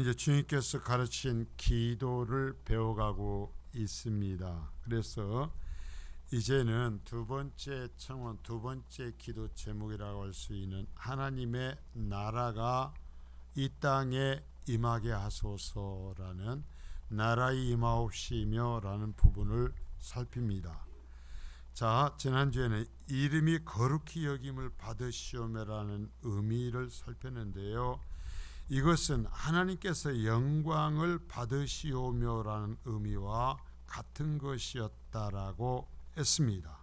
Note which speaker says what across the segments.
Speaker 1: 이제 주님께서 가르친 기도를 배워가고 있습니다. 그래서 이제는 두 번째 청원, 두 번째 기도 제목이라고 할 수 있는 하나님의 나라가 이 땅에 임하게 하소서라는 나라의 임하옵시며 라는 부분을 살핍니다. 자, 지난주에는 이름이 거룩히 여김을 받으시오며라는 의미를 살폈는데요. 이것은 하나님께서 영광을 받으시오며라는 의미와 같은 것이었다라고 했습니다.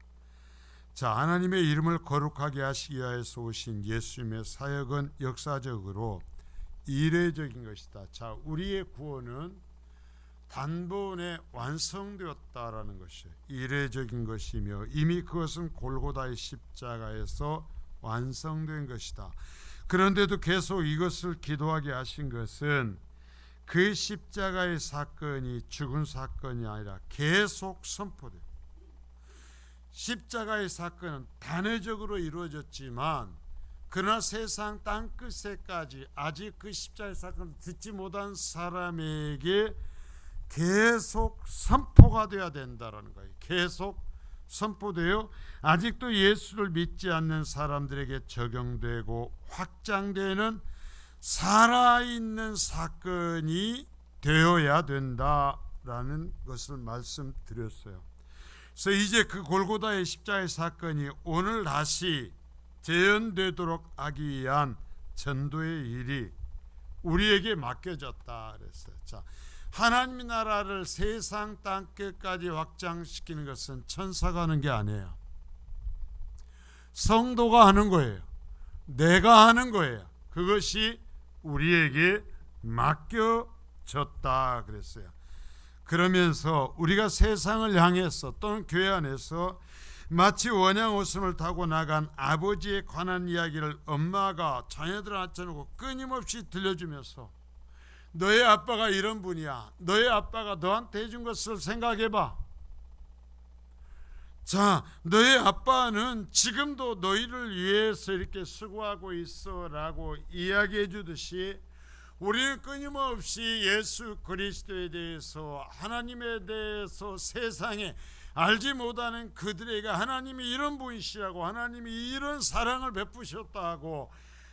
Speaker 1: 자, 하나님의 이름을 거룩하게 하시기 위해서 오신 예수님의 사역은 역사적으로 이례적인 것이다. 자, 우리의 구원은 단번에 완성되었다라는 것이 이례적인 것이며 이미 그것은 골고다의 십자가에서 완성된 것이다. 그런데도 계속 이것을 기도하게 하신 것은 그 십자가의 사건이 죽은 사건이 아니라 계속 선포돼요. 십자가의 사건은 단회적으로 이루어졌지만 그러나 세상 땅끝에까지 아직 그 십자가의 사건을 듣지 못한 사람에게 계속 선포가 되어야 된다는 거예요. 계속 선포되어 아직도 예수를 믿지 않는 사람들에게 적용되고 확장되는 살아있는 사건이 되어야 된다라는 것을 말씀드렸어요. 그래서 이제 그 골고다의 십자가의 사건이 오늘 다시 재현되도록 하기 위한 전도의 일이 우리에게 맡겨졌다 그랬어요. 자, 하나님의 나라를 세상 땅끝까지 확장시키는 것은 천사가 하는 게 아니에요. 성도가 하는 거예요. 내가 하는 거예요. 그것이 우리에게 맡겨졌다 그랬어요. 그러면서 우리가 세상을 향해서 또는 교회 안에서 마치 원양 오순을 타고 나간 아버지에 관한 이야기를 엄마가 자녀들한테 앉혀놓고 끊임없이 들려주면서 너의 아빠가 이런 분이야. 너의 아빠가 너한테 해준 것을 생각해봐. 자, 너의 아빠는 지금도 너희를 위해서 이렇게 수고하고 있어 라고 이야기해 주듯이 우리는 끊임없이 예수 그리스도에 대해서 하나님에 대해서 세상에 알지 못하는 그들에게 하나님이 이런 분이시라고 하나님이 이런 사랑을 베푸셨다고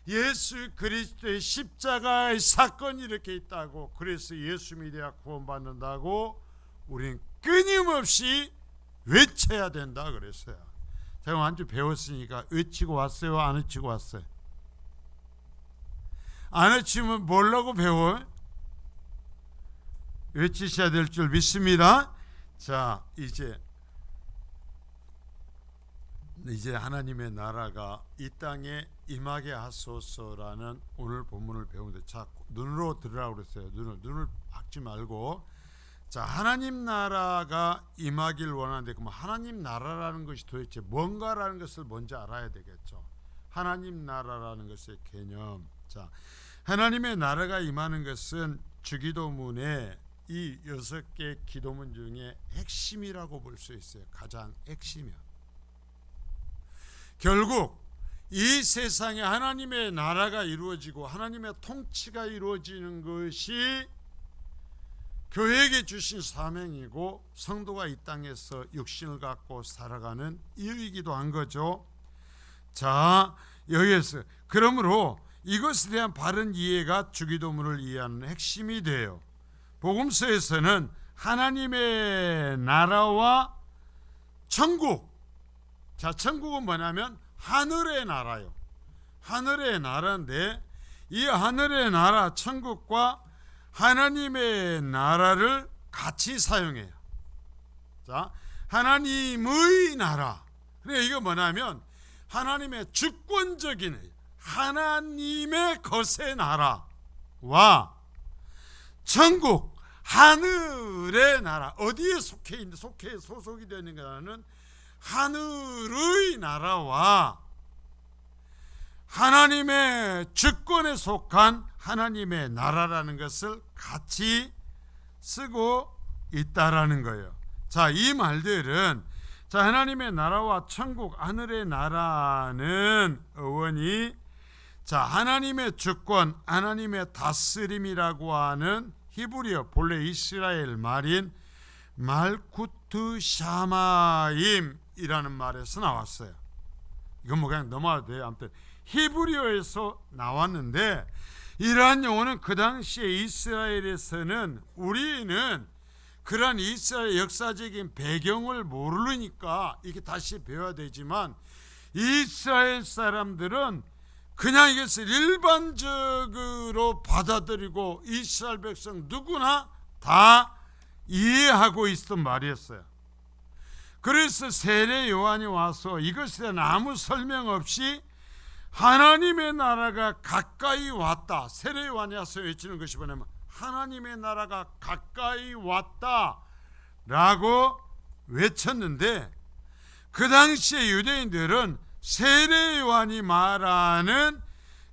Speaker 1: 예수 그리스도의 십자가의 사건이 이렇게 있다고 그래서 예수 믿어야 구원받는다고 우리는 끊임없이 외쳐야 된다 그랬어요. 제가 한 주 배웠으니까 외치고 왔어요? 안 외치고 왔어요? 안 외치면 뭐라고 배워요? 외치셔야 될 줄 믿습니다. 자, 이제 하나님의 나라가 이 땅에 임하게 하소서라는 오늘 본문을 배우는데, 자, 눈으로 들으라고 그랬어요. 눈을 박지 말고, 자, 하나님 나라가 임하길 원하는데 그럼 하나님 나라라는 것이 도대체 뭔가라는 것을 먼저 알아야 되겠죠. 하나님 나라라는 것의 개념. 자, 하나님의 나라가 임하는 것은 주기도문의 이 6개 기도문 중에 핵심이라고 볼 수 있어요. 가장 핵심이야. 결국 이 세상에 하나님의 나라가 이루어지고 하나님의 통치가 이루어지는 것이 교회에게 주신 사명이고 성도가 이 땅에서 육신을 갖고 살아가는 이유이기도 한 거죠. 자, 여기에서 그러므로 이것에 대한 바른 이해가 주기도문을 이해하는 핵심이 돼요. 복음서에서는 하나님의 나라와 천국, 자, 천국은 뭐냐면 하늘의 나라요. 하늘의 나라인데 이 하늘의 나라 천국과 하나님의 나라를 같이 사용해요. 자, 하나님의 나라. 그러니까 이거 뭐냐면 하나님의 주권적인 하나님의 것의 나라와 천국 하늘의 나라, 어디에 소속이 되는가는 하늘의 나라와 하나님의 주권에 속한 하나님의 나라라는 것을 같이 쓰고 있다라는 거예요. 자, 이 말들은 하나님의 나라와 천국 하늘의 나라는 어원이 자, 하나님의 주권, 하나님의 다스림이라고 하는 히브리어 본래 이스라엘 말인 말쿠트 샤마임이라는 말에서 나왔어요. 이건 뭐 그냥 넘어가도 돼요. 아무튼 히브리어에서 나왔는데, 이러한 용어는 그 당시에 이스라엘에서는, 우리는 그러한 이스라엘 역사적인 배경을 모르니까 이게 다시 배워야 되지만, 이스라엘 사람들은 그냥 이것을 일반적으로 받아들이고 이스라엘 백성 누구나 다 이해하고 있었던 말이었어요. 그래서 세례 요한이 와서 이것에 대한 아무 설명 없이 하나님의 나라가 가까이 왔다, 세례 요한이 와서 외치는 것이 뭐냐면 하나님의 나라가 가까이 왔다 라고 외쳤는데, 그 당시에 유대인들은 세례 요한이 말하는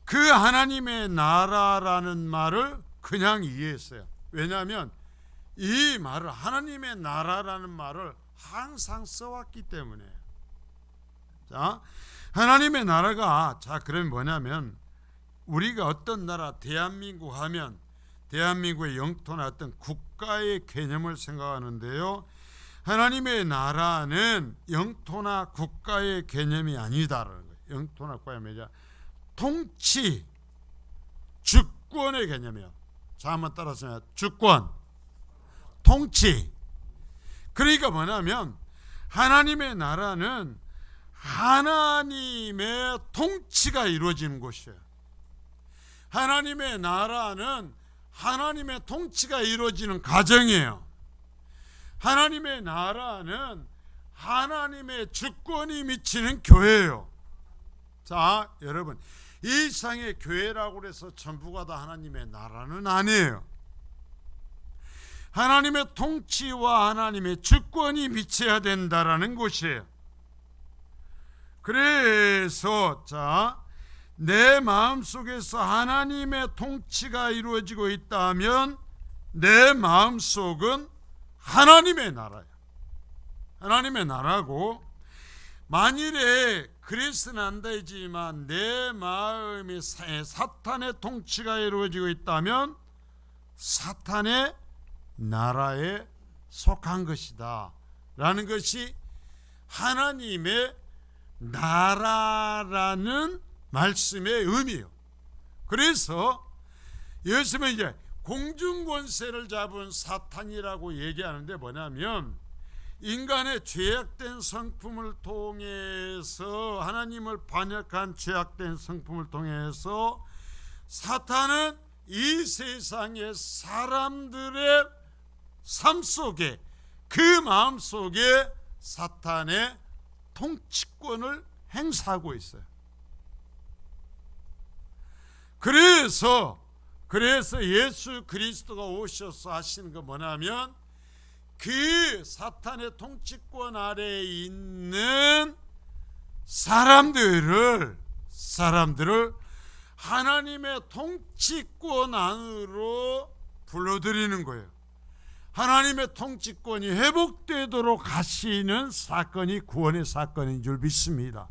Speaker 1: 그 하나님의 나라라는 말을 그냥 이해했어요. 왜냐하면 이 말을, 하나님의 나라라는 말을 항상 써왔기 때문에. 자, 하나님의 나라가, 자, 그럼 뭐냐면 우리가 어떤 나라, 대한민국 하면 대한민국의 영토나 어떤 국가의 개념을 생각하는데요, 하나님의 나라는 영토나 국가의 개념이 아니다라는 거예요. 영토나 국가의 뭐냐? 통치, 주권의 개념이에요. 자, 한번 따라서 주권, 통치. 그러니까 뭐냐면 하나님의 나라는 하나님의 통치가 이루어지는 곳이에요. 하나님의 나라는 하나님의 통치가 이루어지는 가정이에요. 하나님의 나라는 하나님의 주권이 미치는 교회예요. 자, 여러분, 이 세상의 교회라고 해서 전부가 다 하나님의 나라는 아니에요. 하나님의 통치와 하나님의 주권이 미쳐야 된다라는 것이에요. 그래서 자, 내 마음속에서 하나님의 통치가 이루어지고 있다면 내 마음속은 하나님의 나라예요. 하나님의 나라고, 만일에 그리스는 안 되지만 내 마음이 사탄의 통치가 이루어지고 있다면 사탄의 나라에 속한 것이다 라는 것이 하나님의 나라라는 말씀의 의미예요. 그래서 예수님은 이제 공중권세를 잡은 사탄이라고 얘기하는데 뭐냐면, 인간의 죄악된 성품을 통해서, 하나님을 반역한 죄악된 성품을 통해서 사탄은 이 세상의 사람들의 삶 속에, 그 마음 속에 사탄의 통치권을 행사하고 있어요. 그래서 예수 그리스도가 오셔서 하시는 거 뭐냐면, 그 사탄의 통치권 아래에 있는 사람들을 하나님의 통치권 안으로 불러들이는 거예요. 하나님의 통치권이 회복되도록 하시는 사건이 구원의 사건인 줄 믿습니다.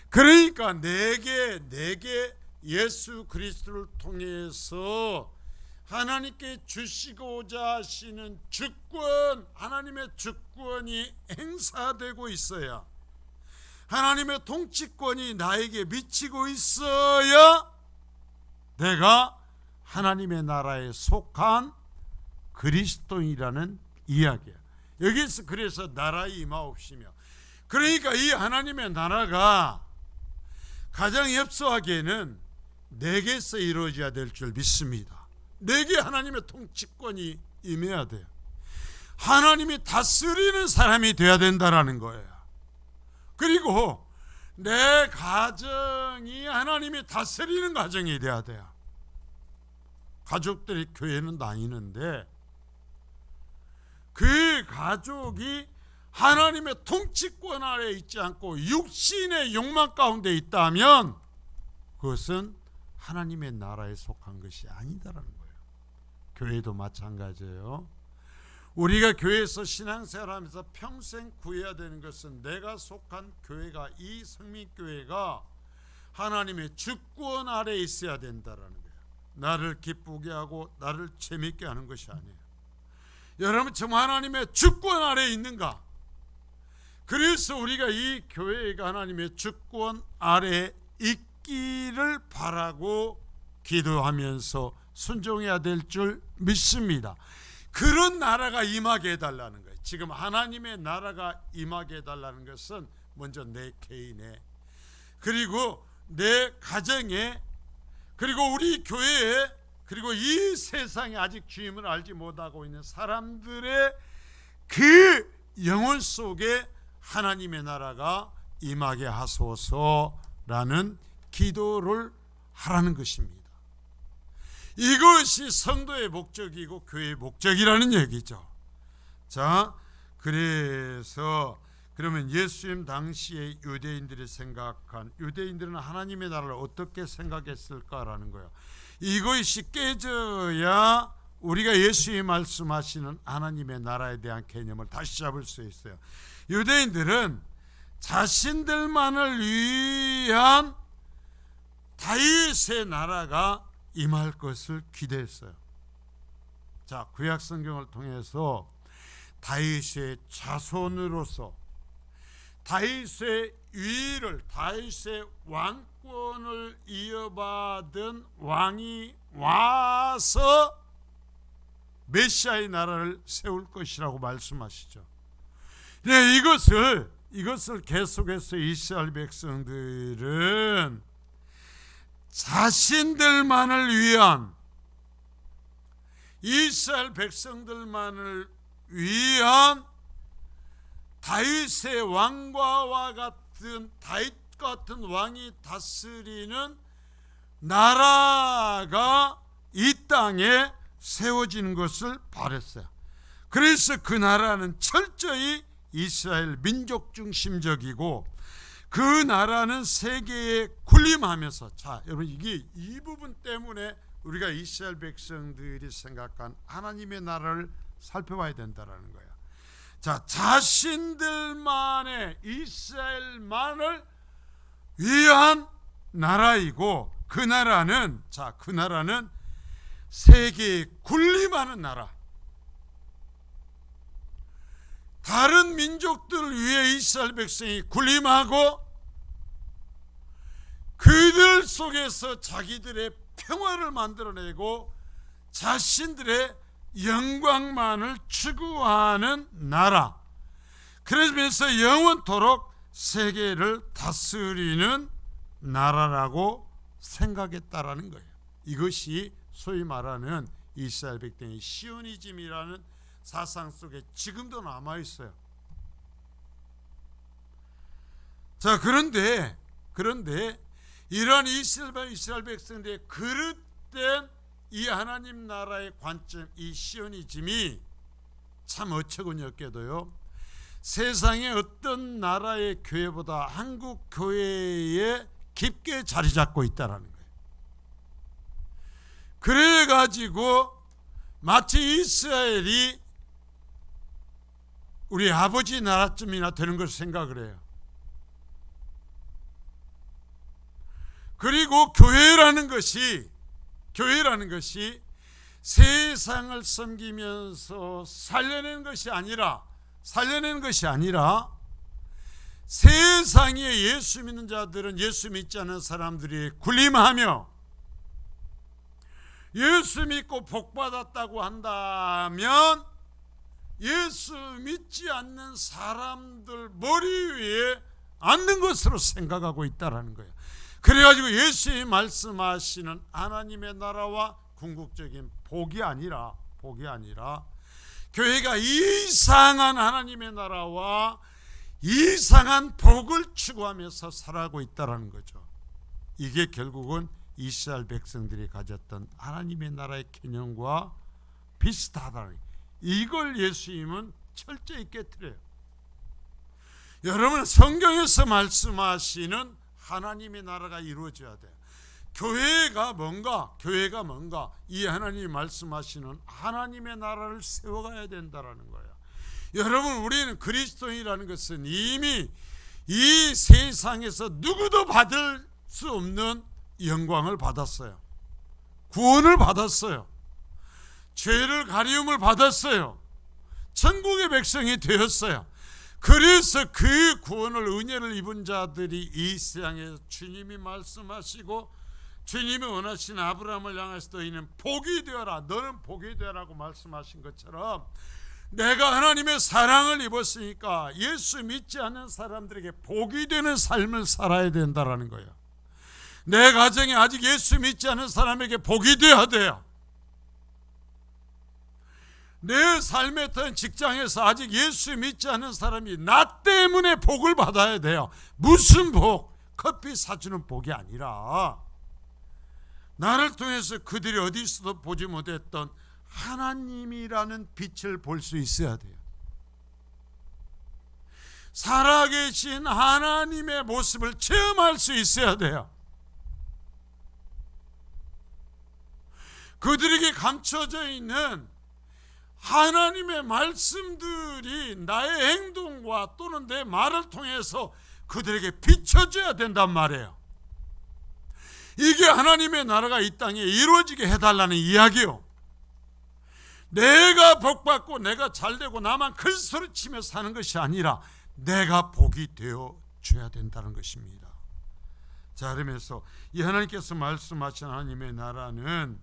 Speaker 1: 그러니까 내게 예수 그리스도를 통해서 하나님께 주시고자 하시는 주권, 하나님의 주권이 행사되고 있어야, 하나님의 통치권이 나에게 미치고 있어야 내가 하나님의 나라에 속한 그리스도인이라는 이야기야. 여기서 그래서 나라의 임하옵시며, 그러니까 이 하나님의 나라가 가장 엽서하기에는 내게서 이루어져야 될 줄 믿습니다. 내게 하나님의 통치권이 임해야 돼요. 하나님이 다스리는 사람이 되어야 된다라는 거예요. 그리고 내 가정이 하나님이 다스리는 가정이 돼야 돼요. 가족들이 교회는 다니는데 그 가족이 하나님의 통치권 아래 있지 않고 육신의 욕망 가운데 있다면 그것은 하나님의 나라에 속한 것이 아니다라는 거예요. 교회도 마찬가지예요. 우리가 교회에서 신앙생활하면서 평생 구해야 되는 것은 내가 속한 교회가, 이 성민교회가 하나님의 주권 아래에 있어야 된다라는 거예요. 나를 기쁘게 하고 나를 재밌게 하는 것이 아니에요. 여러분 정말 하나님의 주권 아래에 있는가? 그래서 우리가 이 교회가 하나님의 주권 아래에 있기를 바라고 기도하면서 순종해야 될 줄 믿습니다. 그런 나라가 임하게 해달라는 거예요. 지금 하나님의 나라가 임하게 해달라는 것은 먼저 내 개인에, 그리고 내 가정에, 그리고 우리 교회에, 그리고 이 세상에 아직 주임을 알지 못하고 있는 사람들의 그 영혼 속에 하나님의 나라가 임하게 하소서라는 기도를 하라는 것입니다. 이것이 성도의 목적이고 교회의 목적이라는 얘기죠. 자, 그래서 그러면 예수님 당시에 유대인들이 생각한, 유대인들은 하나님의 나라를 어떻게 생각했을까라는 거예요. 이것이 깨져야 우리가 예수님이 말씀하시는 하나님의 나라에 대한 개념을 다시 잡을 수 있어요. 유대인들은 자신들만을 위한 다윗의 나라가 임할 것을 기대했어요. 자, 구약 성경을 통해서 다윗의 자손으로서 다윗의 위를, 다윗의 왕권을 이어받은 왕이 와서 메시아의 나라를 세울 것이라고 말씀하시죠. 네, 이것을 계속해서 이스라엘 백성들은 자신들만을 위한, 이스라엘 백성들만을 위한 다윗의 왕과와 같은, 다윗 같은 왕이 다스리는 나라가 이 땅에 세워지는 것을 바랬어요. 그래서 그 나라는 철저히 이스라엘 민족 중심적이고, 그 나라는 세계에 군림하면서, 자 여러분, 이게 이 부분 때문에 우리가 이스라엘 백성들이 생각한 하나님의 나라를 살펴봐야 된다라는 거예요. 자, 자신들만의, 이스라엘만을 위한 나라이고, 그 나라는, 자, 그 나라는 세계에 군림하는 나라. 다른 민족들을 위해 이스라엘 백성이 군림하고 그들 속에서 자기들의 평화를 만들어내고 자신들의 영광만을 추구하는 나라. 그러면서 영원토록 세계를 다스리는 나라라고 생각했다라는 거예요. 이것이 소위 말하는 이스라엘 백성의 시오니즘이라는 사상 속에 지금도 남아있어요. 자, 그런데 이런 이스라엘 백성들의 그릇된 이 하나님 나라의 관점, 이 시오니즘이 참 어처구니없게도요, 세상의 어떤 나라의 교회보다 한국 교회에 깊게 자리 잡고 있다는 거예요. 그래가지고 마치 이스라엘이 우리 아버지 나라쯤이나 되는 것을 생각을 해요. 그리고 교회라는 것이 세상을 섬기면서 살려내는 것이 아니라 세상에 예수 믿는 자들은 예수 믿지 않는 사람들이 군림하며, 예수 믿고 복받았다고 한다면 예수 믿지 않는 사람들 머리 위에 앉는 것으로 생각하고 있다라는 거예요. 그래가지고 예수님이 말씀하시는 하나님의 나라와 궁극적인 복이 아니라 교회가 이상한 하나님의 나라와 이상한 복을 추구하면서 살아가고 있다라는 거죠. 이게 결국은 이스라엘 백성들이 가졌던 하나님의 나라의 개념과 비슷하다는, 이걸 예수님은 철저히 깨트려요. 여러분, 성경에서 말씀하시는 하나님의 나라가 이루어져야 돼요. 교회가 뭔가 이 하나님이 말씀하시는 하나님의 나라를 세워가야 된다라는 거예요. 여러분, 우리는 그리스도인이라는 것은 이미 이 세상에서 누구도 받을 수 없는 영광을 받았어요. 구원을 받았어요. 죄를 가리움을 받았어요. 천국의 백성이 되었어요. 그래서 그 구원을 은혜를 입은 자들이 이 세상에 주님이 말씀하시고 주님이 원하신 아브라함을 향해서 너희는 복이 되어라, 너는 복이 되어라고 말씀하신 것처럼 내가 하나님의 사랑을 입었으니까 예수 믿지 않는 사람들에게 복이 되는 삶을 살아야 된다라는 거예요. 내 가정에 아직 예수 믿지 않는 사람에게 복이 되어야 돼요. 내 삶에 어떤 직장에서 아직 예수 믿지 않는 사람이 나 때문에 복을 받아야 돼요. 무슨 복? 커피 사주는 복이 아니라 나를 통해서 그들이 어디서도 보지 못했던 하나님이라는 빛을 볼 수 있어야 돼요. 살아계신 하나님의 모습을 체험할 수 있어야 돼요. 그들에게 감춰져 있는 하나님의 말씀들이 나의 행동과 또는 내 말을 통해서 그들에게 비춰져야 된단 말이에요. 이게 하나님의 나라가 이 땅에 이루어지게 해달라는 이야기요. 내가 복받고 내가 잘되고 나만 큰 소리치며 사는 것이 아니라 내가 복이 되어줘야 된다는 것입니다. 자, 그러면서 이 하나님께서 말씀하신 하나님의 나라는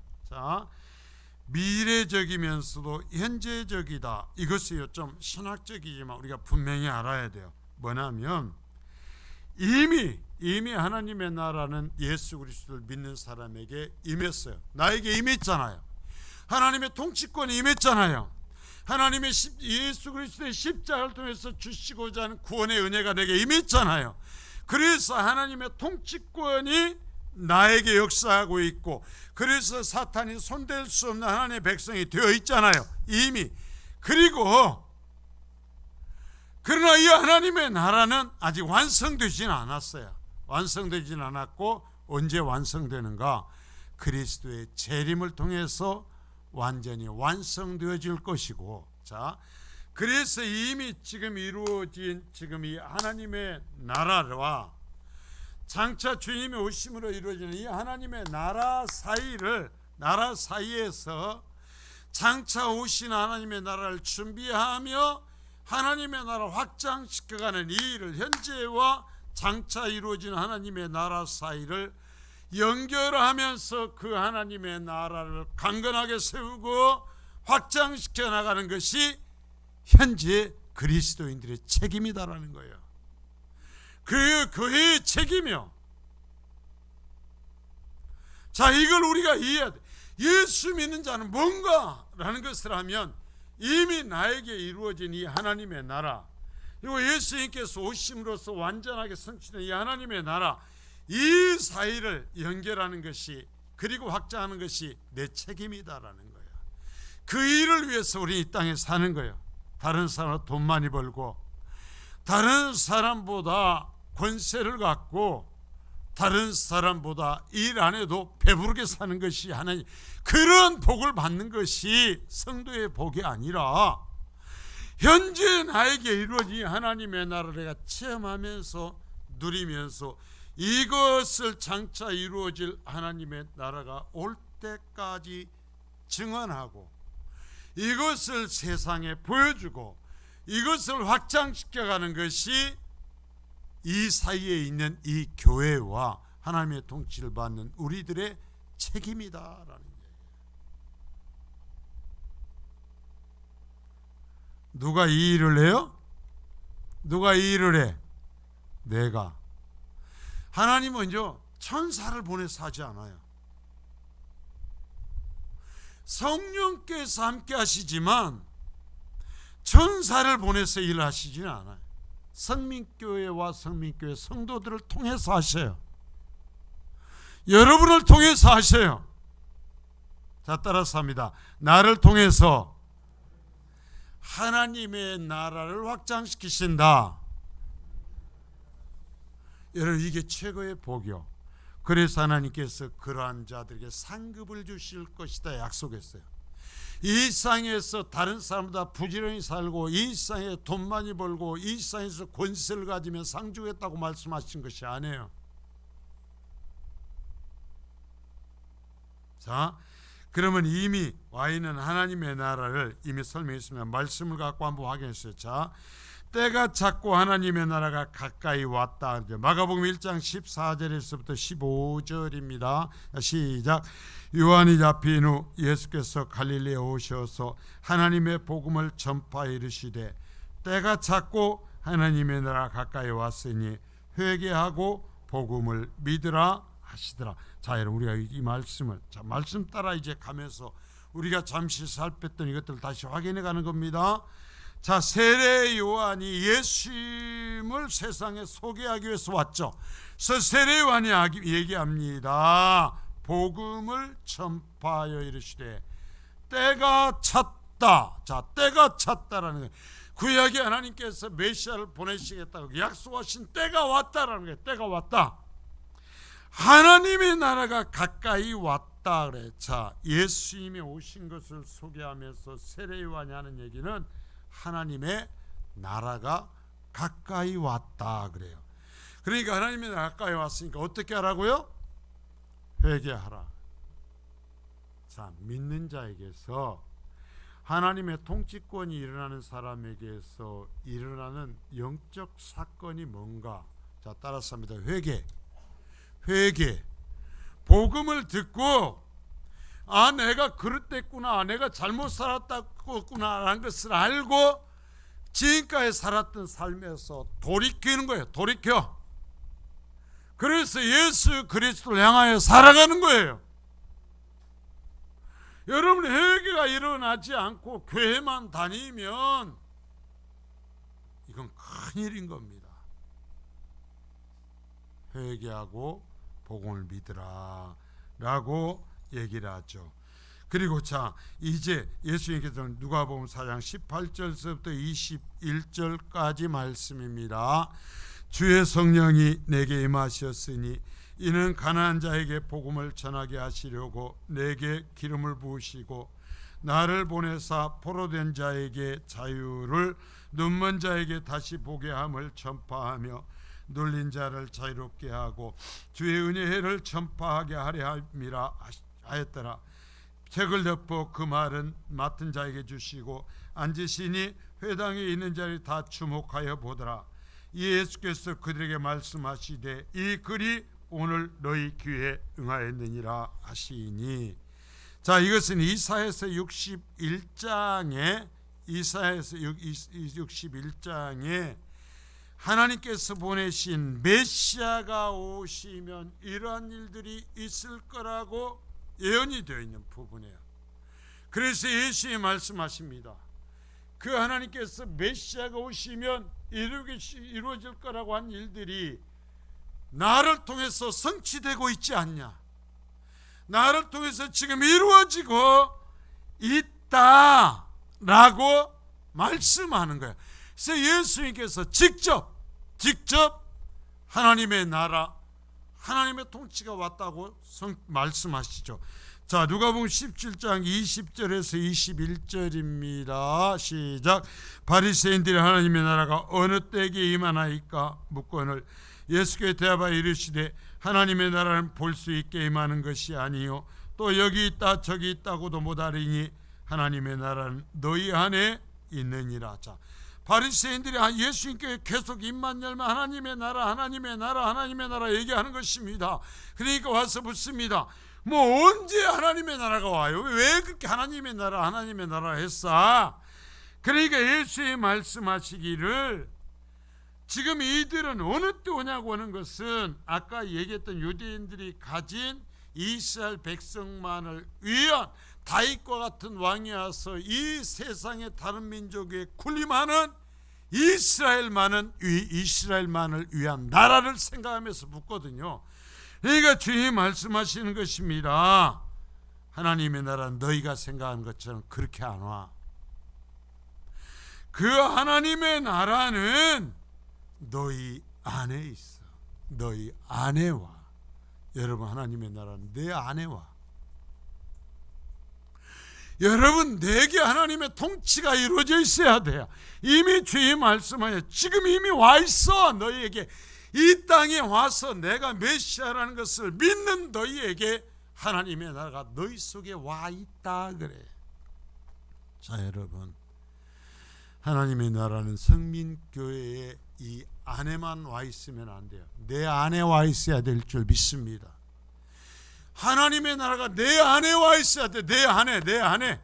Speaker 1: 미래적이면서도 현재적이다. 이것이 좀 신학적이지만 우리가 분명히 알아야 돼요. 뭐냐면 이미 하나님의 나라는 예수 그리스도를 믿는 사람에게 임했어요. 나에게 임했잖아요. 하나님의 통치권이 임했잖아요. 하나님의 예수 그리스도의 십자가를 통해서 주시고자 하는 구원의 은혜가 내게 임했잖아요. 그래서 하나님의 통치권이 나에게 역사하고 있고, 그래서 사탄이 손댈 수 없는 하나님의 백성이 되어 있잖아요. 이미. 그리고 그러나 이 하나님의 나라는 아직 완성되지는 않았어요. 완성되지는 않았고 언제 완성되는가? 그리스도의 재림을 통해서 완전히 완성되어질 것이고, 자, 그래서 이미 지금 이루어진 지금 이 하나님의 나라와 장차 주님의 오심으로 이루어지는 이 하나님의 나라 사이에서 장차 오신 하나님의 나라를 준비하며 하나님의 나라를 확장시켜가는 이 일을, 현재와 장차 이루어지는 하나님의 나라 사이를 연결하면서 그 하나님의 나라를 강건하게 세우고 확장시켜 나가는 것이 현재 그리스도인들의 책임이다라는 거예요. 그의 책임이요. 자, 이걸 우리가 이해해야 돼. 예수 믿는 자는 뭔가라는 것을 하면 이미 나에게 이루어진 이 하나님의 나라, 그리고 예수님께서 오심으로써 완전하게 성취된 이 하나님의 나라, 이 사이를 연결하는 것이, 그리고 확장하는 것이 내 책임이다라는 거예요. 그 일을 위해서 우리 이 땅에 사는 거예요. 다른 사람은 돈 많이 벌고, 다른 사람보다 권세를 갖고, 다른 사람보다 일 안 해도 배부르게 사는 것이 하나님, 그런 복을 받는 것이 성도의 복이 아니라 현재 나에게 이루어진 하나님의 나라를 내가 체험하면서 누리면서 이것을 장차 이루어질 하나님의 나라가 올 때까지 증언하고 이것을 세상에 보여주고 이것을 확장시켜가는 것이 이 사이에 있는 이 교회와 하나님의 통치를 받는 우리들의 책임이다라는 얘기예요. 누가 이 일을 해요? 누가 이 일을 해? 내가. 하나님은 먼저 천사를 보내서 하지 않아요. 성령께서 함께 하시지만 천사를 보내서 일하시지는 않아요. 성민교회와 성민교회 성도들을 통해서 하셔요. 여러분을 통해서 하셔요. 자, 따라서 합니다. 나를 통해서 하나님의 나라를 확장시키신다. 여러분, 이게 최고의 복이요. 그래서 하나님께서 그러한 자들에게 상급을 주실 것이다 약속했어요. 이 세상에서 다른 사람보다 부지런히 살고 이 세상에 돈 많이 벌고 이 세상에서 권세를 가지면 상 주겠다고 말씀하신 것이 아니에요. 자, 그러면 이미 와 있는 하나님의 나라를 이미 설명했습니다. 말씀을 갖고 한번 확인했어요. 자, 때가 찼고 하나님의 나라가 가까이 왔다. 마가복음 1장 14절에서부터 15절입니다. 시작. 요한이 잡힌 후 예수께서 갈릴리에 오셔서 하나님의 복음을 전파해 이르시되 때가 찼고 하나님의 나라가 가까이 왔으니 회개하고 복음을 믿으라 하시더라. 자, 여러분, 우리가 이 말씀을 말씀 따라 이제 가면서 우리가 잠시 살폈던 이것들을 다시 확인해 가는 겁니다. 자, 세례 요한이 예수님을 세상에 소개하기 위해서 왔죠. 그래서 세례 요한이 얘기합니다. 복음을 전파하여 이르시되 때가 찼다. 자, 때가 찼다라는 거예요. 구약에 하나님께서 메시아를 보내시겠다고 약속하신 때가 왔다라는 거예요. 때가 왔다. 하나님의 나라가 가까이 왔다 그래. 자, 예수님이 오신 것을 소개하면서 세례 요한이 하는 얘기는 하나님의 나라가 가까이 왔다 그래요. 그러니까 하나님의 나라가 가까이 왔으니까 어떻게 하라고요? 회개하라. 자, 믿는 자에게서 하나님의 통치권이 일어나는 사람에게서 일어나는 영적 사건이 뭔가? 자, 따라서 합니다. 회개. 복음을 듣고 내가 그릇됐구나, 내가 잘못 살았다구나 라는 것을 알고 지금까지 살았던 삶에서 돌이키는 거예요. 돌이켜. 그래서 예수 그리스도를 향하여 살아가는 거예요. 여러분, 회개가 일어나지 않고 교회만 다니면 이건 큰일인 겁니다. 회개하고 복음을 믿으라 라고 얘기를 하죠. 그리고 자, 이제 예수님께서는 누가복음 4장 18절부터 21절까지 말씀입니다. 주의 성령이 내게 임하셨으니 이는 가난한 자에게 복음을 전하게 하시려고 내게 기름을 부으시고 나를 보내사 포로된 자에게 자유를, 눈먼 자에게 다시 보게 함을 전파하며 눌린 자를 자유롭게 하고 주의 은혜의 해를 전파하게 하려 함이라 하였더라. 책을 덮어 그 말은 맡은 자에게 주시고 앉으시니 회당에 있는 자를 다 주목하여 보더라. 예수께서 그들에게 말씀하시되 이 글이 오늘 너희 귀에 응하였느니라 하시니. 자, 이것은 이사야서 61장에 하나님께서 보내신 메시아가 오시면 이러한 일들이 있을 거라고 예언이 되어 있는 부분이에요. 그래서 예수님이 말씀하십니다. 그 하나님께서 메시아가 오시면 이루어질 거라고 한 일들이 나를 통해서 성취되고 있지 않냐? 나를 통해서 지금 이루어지고 있다라고 말씀하는 거예요. 그래서 예수님께서 직접 하나님의 나라, 하나님의 통치가 왔다고 말씀하시죠. 자, 누가복음 17장 20절에서 21절입니다. 시작. 바리새인들이 하나님의 나라가 어느 때에 임하나이까 묻거늘 예수께 대답하여 이르시되 하나님의 나라는 볼 수 있게 임하는 것이 아니요 또 여기 있다 저기 있다고도 못하리니 하나님의 나라는 너희 안에 있느니라. 자, 바리새인들이 예수님께 계속 입만 열면 하나님의 나라 얘기하는 것입니다. 그러니까 와서 묻습니다. 뭐 언제 하나님의 나라가 와요? 왜 그렇게 하나님의 나라 했어? 그러니까 예수님이 말씀하시기를 지금 이들은 어느 때 오냐고 하는 것은 아까 얘기했던 유대인들이 가진 이스라엘 백성만을 위한 다윗과 같은 왕이 와서 이 세상의 다른 민족에 군림하는 이스라엘만을 위한 나라를 생각하면서 묻거든요. 그러니까 주님이 말씀하시는 것입니다. 하나님의 나라는 너희가 생각하는 것처럼 그렇게 안 와. 그 하나님의 나라는 너희 안에 있어. 너희 안에 와. 여러분, 하나님의 나라는 내 안에 와. 여러분, 내게 하나님의 통치가 이루어져 있어야 돼요. 이미 주님 말씀하여 지금 이미 와 있어. 너희에게 이 땅에 와서 내가 메시아라는 것을 믿는 너희에게 하나님의 나라가 너희 속에 와 있다 그래. 자, 여러분, 하나님의 나라는 성민교회의 이 안에만 와 있으면 안 돼요. 내 안에 와 있어야 될 줄 믿습니다. 하나님의 나라가 내 안에 와 있어야 돼. 내 안에.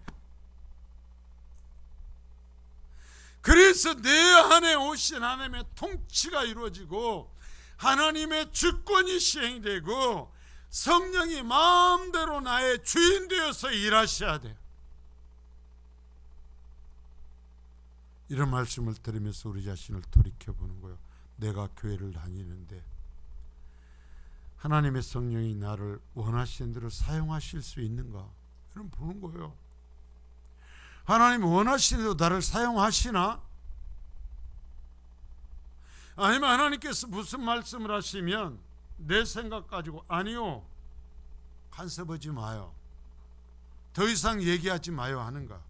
Speaker 1: 그래서 내 안에 오신 하나님의 통치가 이루어지고 하나님의 주권이 시행되고 성령이 마음대로 나의 주인 되어서 일하셔야 돼요. 이런 말씀을 들으면서 우리 자신을 돌이켜보는 거예요. 내가 교회를 다니는데 하나님의 성령이 나를 원하시는 대로 사용하실 수 있는가? 이런 보는 거예요. 하나님 원하시는 대로 나를 사용하시나? 아니면 하나님께서 무슨 말씀을 하시면 내 생각 가지고 아니요, 간섭하지 마요, 더 이상 얘기하지 마요 하는가?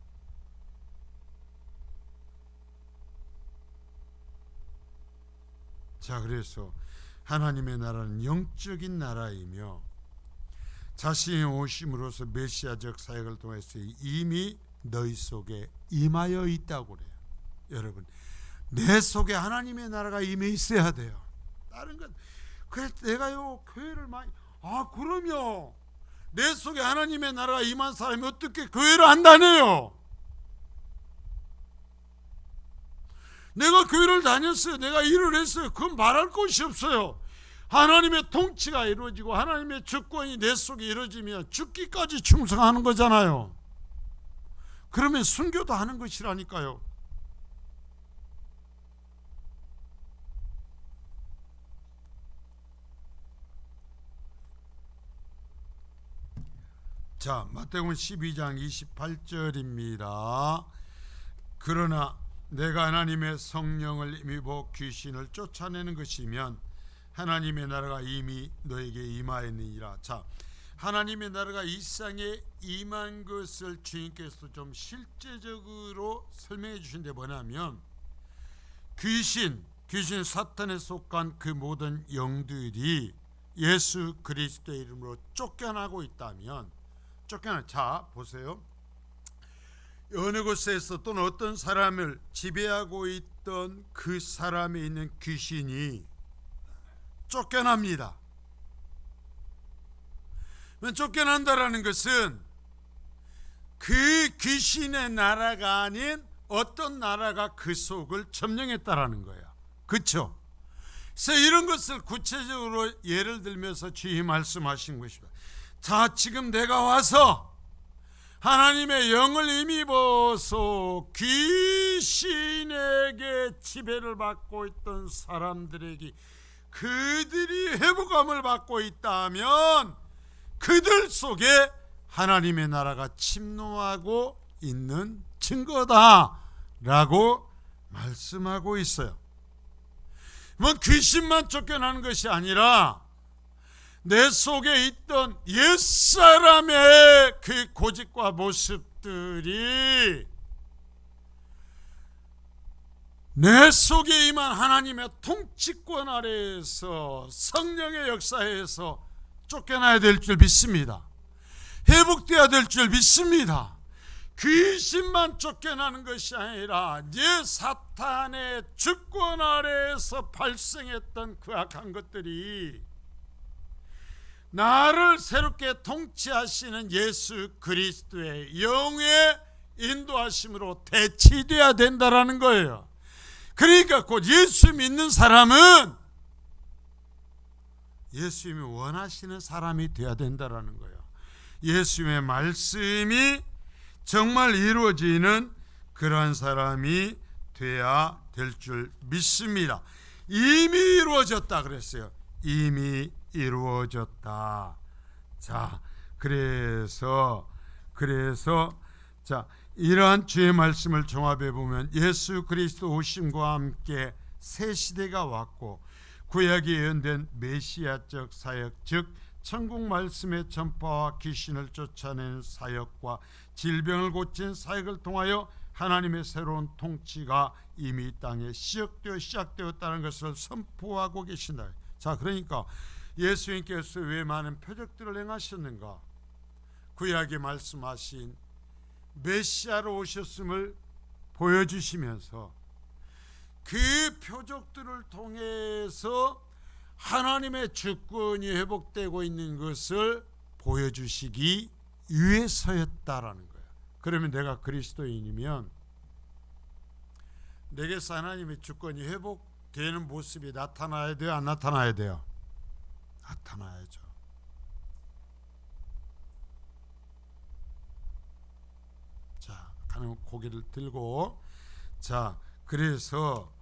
Speaker 1: 자, 그래서 하나님의 나라는 영적인 나라이며 자신이 오심으로써 메시아적 사역을 통해서 이미 너희 속에 임하여 있다고 그래요. 여러분, 내 속에 하나님의 나라가 임해 있어야 돼요. 다른 건 그래, 내가요 교회를 많이 그럼요, 내 속에 하나님의 나라가 임한 사람이 어떻게 교회를 안 다녀요? 내가 교회를 다녔어요, 내가 일을 했어요, 그건 말할 것이 없어요. 하나님의 통치가 이루어지고 하나님의 주권이 내 속에 이루어지면 죽기까지 충성하는 거잖아요. 그러면 순교도 하는 것이라니까요. 자, 마태복음 12장 28절입니다. 그러나 내가 하나님의 성령을 힘입어 귀신을 쫓아내는 것이면 하나님의 나라가 이미 너에게 임하였느니라. 자, 하나님의 나라가 이 세상에 임한 것을 주님께서 좀 실제적으로 설명해 주신데 뭐냐면 귀신 사탄에 속한 그 모든 영들이 예수 그리스도의 이름으로 쫓겨나고 있다면 자, 보세요. 어느 곳에서 또는 어떤 사람을 지배하고 있던 그 사람에 있는 귀신이 쫓겨납니다. 쫓겨난다라는 것은 그 귀신의 나라가 아닌 어떤 나라가 그 속을 점령했다라는 거예요. 그렇죠? 그래서 이런 것을 구체적으로 예를 들면서 주님이 말씀하신 것입니다. 자, 지금 내가 와서 하나님의 영을 힘입어서 귀신에게 지배를 받고 있던 사람들에게 그들이 회복감을 받고 있다면 그들 속에 하나님의 나라가 침노하고 있는 증거다라고 말씀하고 있어요. 귀신만 쫓겨나는 것이 아니라 내 속에 있던 옛사람의 그 고집과 모습들이 내 속에 임한 하나님의 통치권 아래에서 성령의 역사에서 쫓겨나야 될 줄 믿습니다. 회복되어야 될 줄 믿습니다. 귀신만 쫓겨나는 것이 아니라 내 사탄의 주권 아래에서 발생했던 그 악한 것들이 나를 새롭게 통치하시는 예수 그리스도의 영의 인도하심으로 대치되어야 된다라는 거예요. 그러니까 곧 예수 믿는 사람은 예수님이 원하시는 사람이 되어야 된다라는 거예요. 예수님의 말씀이 정말 이루어지는 그러한 사람이 되어야 될 줄 믿습니다. 이미 이루어졌다 그랬어요. 이미 이루어졌다. 자, 그래서 자, 이러한 주의 말씀을 종합해 보면 예수 그리스도 오심과 함께 새 시대가 왔고 구약에 예언된 메시아적 사역, 즉 천국 말씀의 전파와 귀신을 쫓아내는 사역과 질병을 고친 사역을 통하여 하나님의 새로운 통치가 이미 땅에 시작되었다는 것을 선포하고 계신다. 자, 그러니까 예수님께서 왜 많은 표적들을 행하셨는가? 구약에 말씀하신 메시아로 오셨음을 보여주시면서 그 표적들을 통해서 하나님의 주권이 회복되고 있는 것을 보여주시기 위해서였다라는 거예요. 그러면 내가 그리스도인이면 내게서 하나님의 주권이 회복되는 모습이 나타나야 돼요? 안 나타나야 돼요? 나타나야죠. 자, 가는 고개를 들고, 자, 그래서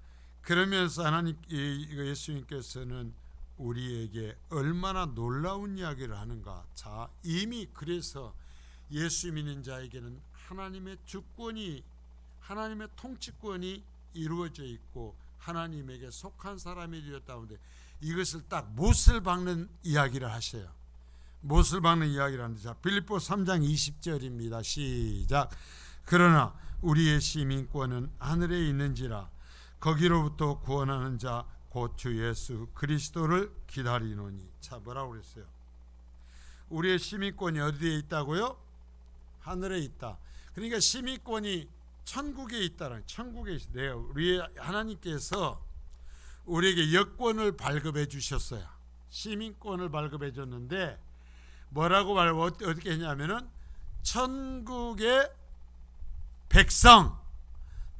Speaker 1: 그러면서 하나님 예수님께서는 우리에게 얼마나 놀라운 이야기를 하는가. 자, 이미 그래서 예수 믿는 자에게는 하나님의 주권이, 하나님의 통치권이 이루어져 있고 하나님에게 속한 사람이 되었다는데, 이것을 딱 못을 박는 이야기를 하셔요. 못을 박는 이야기를 하는데, 자, 빌립보 3장 20절입니다. 시작. 그러나 우리의 시민권은 하늘에 있는지라 거기로부터 구원하는 자 곧 주 예수 그리스도를 기다리노니. 자, 뭐라고 그랬어요? 우리의 시민권이 어디에 있다고요? 하늘에 있다. 그러니까 시민권이 천국에 있다는, 천국에 있어요. 우리 하나님께서 우리에게 여권을 발급해 주셨어요. 시민권을 발급해 줬는데 뭐라고 말하고 어떻게 했냐면은 천국의 백성,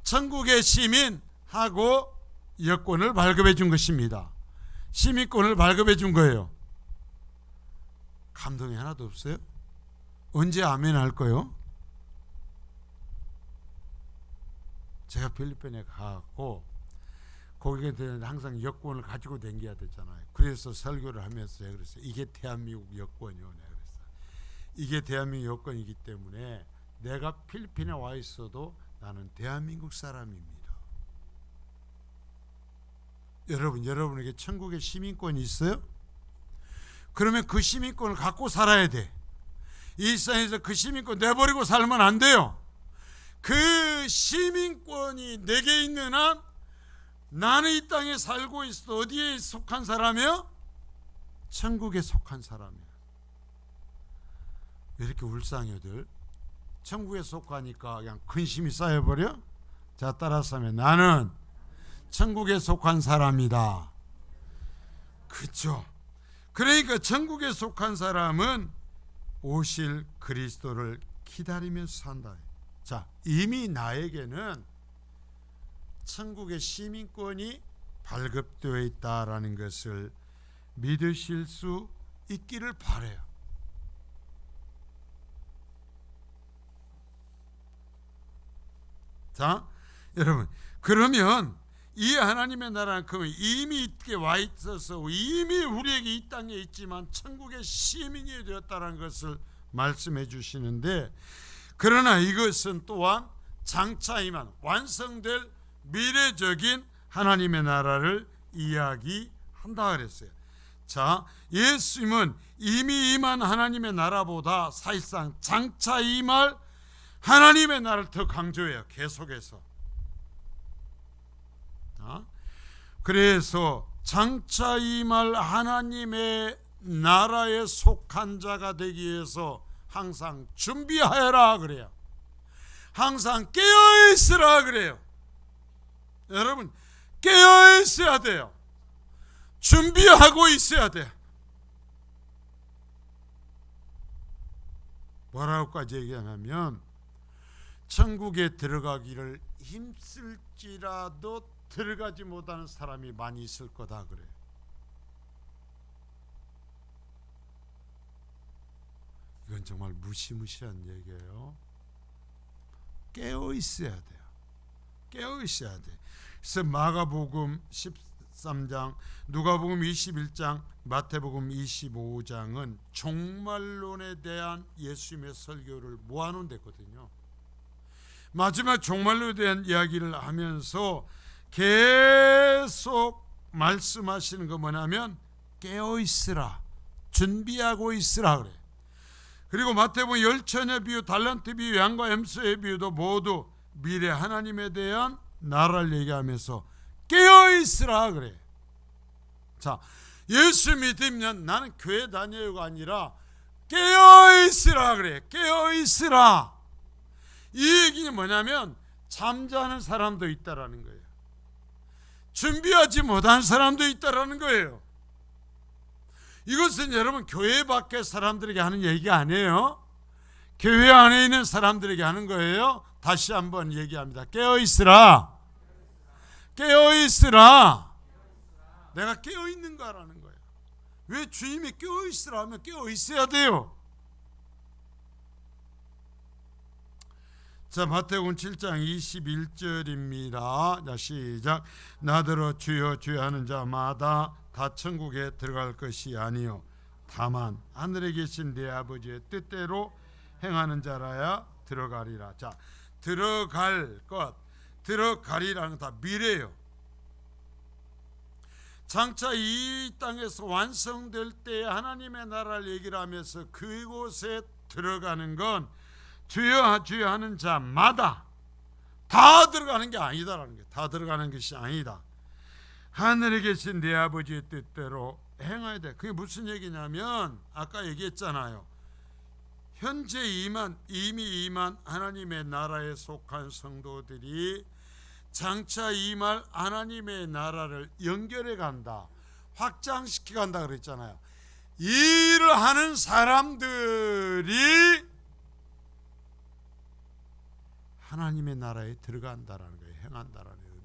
Speaker 1: 천국의 시민하고 여권을 발급해 준 것입니다. 시민권을 발급해 준 거예요. 감동이 하나도 없어요? 언제 아멘 할 거요? 제가 필리핀에 가고 거기에 항상 여권을 가지고 다녀야 되잖아요. 그래서 설교를 하면서 제가 그랬어요. 이게 대한민국 여권이요. 내가 그랬어요. 이게 대한민국 여권이기 때문에 내가 필리핀에 와 있어도 나는 대한민국 사람입니다. 여러분에게 천국의 시민권이 있어요? 그러면 그 시민권을 갖고 살아야 돼. 이 세상에서 그 시민권 내버리고 살면 안 돼요. 그 시민권이 내게 있는 한 나는 이 땅에 살고 있어. 어디에 속한 사람이요? 천국에 속한 사람이야. 왜 이렇게 울상해들? 천국에 속하니까 그냥 근심이 쌓여버려? 자, 따라서 하면 나는 천국에 속한 사람이다. 그렇죠? 그러니까 천국에 속한 사람은 오실 그리스도를 기다리면서 산다. 자, 이미 나에게는 천국의 시민권이 발급되어 있다라는 것을 믿으실 수 있기를 바라요. 자, 여러분, 그러면 이 하나님의 나라는 이미 있게 와 있어서 이미 우리에게 이 땅에 있지만 천국의 시민이 되었다는 것을 말씀해 주시는데, 그러나 이것은 또한 장차 임한 완성될 미래적인 하나님의 나라를 이야기한다 그랬어요. 자, 예수님은 이미 임한 하나님의 나라보다 사실상 장차 임할 하나님의 나라를 더 강조해요. 계속해서. 그래서 장차 임할 하나님의 나라에 속한 자가 되기 위해서 항상 준비하여라 그래요. 항상 깨어있으라 그래요. 여러분, 깨어있어야 돼요. 준비하고 있어야 돼요. 뭐라고까지 얘기하냐면 천국에 들어가기를 힘쓸지라도 들어가지 못하는 사람이 많이 있을 거다 그래. 이건 정말 무시무시한 얘기예요. 깨어 있어야 돼요. 깨어 있어야 돼. 그래서 마가복음 13장, 누가복음 21장, 마태복음 25장은 종말론에 대한 예수님의 설교를 모아놓은 데거든요. 마지막 종말론에 대한 이야기를 하면서 계속 말씀하시는 거 뭐냐면 깨어 있으라, 준비하고 있으라 그래. 그리고 마태복음 열처녀 비유, 달란트 비유, 양과 엠소의 비유도 모두 미래 하나님에 대한 나라를 얘기하면서 깨어 있으라 그래. 자, 예수 믿으면 나는 교회 다녀요가 아니라 깨어있으라 그래. 깨어있으라. 이 얘기는 뭐냐면 잠자는 사람도 있다라는 거예요. 준비하지 못한 사람도 있다라는 거예요. 이것은 여러분 교회 밖의 사람들에게 하는 얘기가 아니에요. 교회 안에 있는 사람들에게 하는 거예요. 다시 한번 얘기합니다. 깨어있으라. 깨어있으라. 내가 깨어있는가라는 거예요. 왜 주님이 깨어있으라 하면 깨어있어야 돼요. 자, 마태복음 7장 21절입니다. 자, 시작. 나더러 주여 주여 하는 자마다 다 천국에 들어갈 것이 아니요 다만 하늘에 계신 내 아버지의 뜻대로 행하는 자라야 들어가리라. 자, 들어갈 것, 들어가리라는 다 미래예요. 장차 이 땅에서 완성될 때 하나님의 나라를 얘기를 하면서 그곳에 들어가는 건 주여 주여 하는 자마다 다 들어가는 게 아니다라는 거예요. 다 들어가는 것이 아니다. 하늘에 계신 내 아버지의 뜻대로 행해야 돼. 그게 무슨 얘기냐면 아까 얘기했잖아요. 현재 이미 임한 하나님의 나라에 속한 성도들이 장차 임할 하나님의 나라를 연결해 간다, 확장시켜 간다 그랬잖아요. 이 일을 하는 사람들이 하나님의 나라에 들어간다라는 거예요. 행한다라는 의미.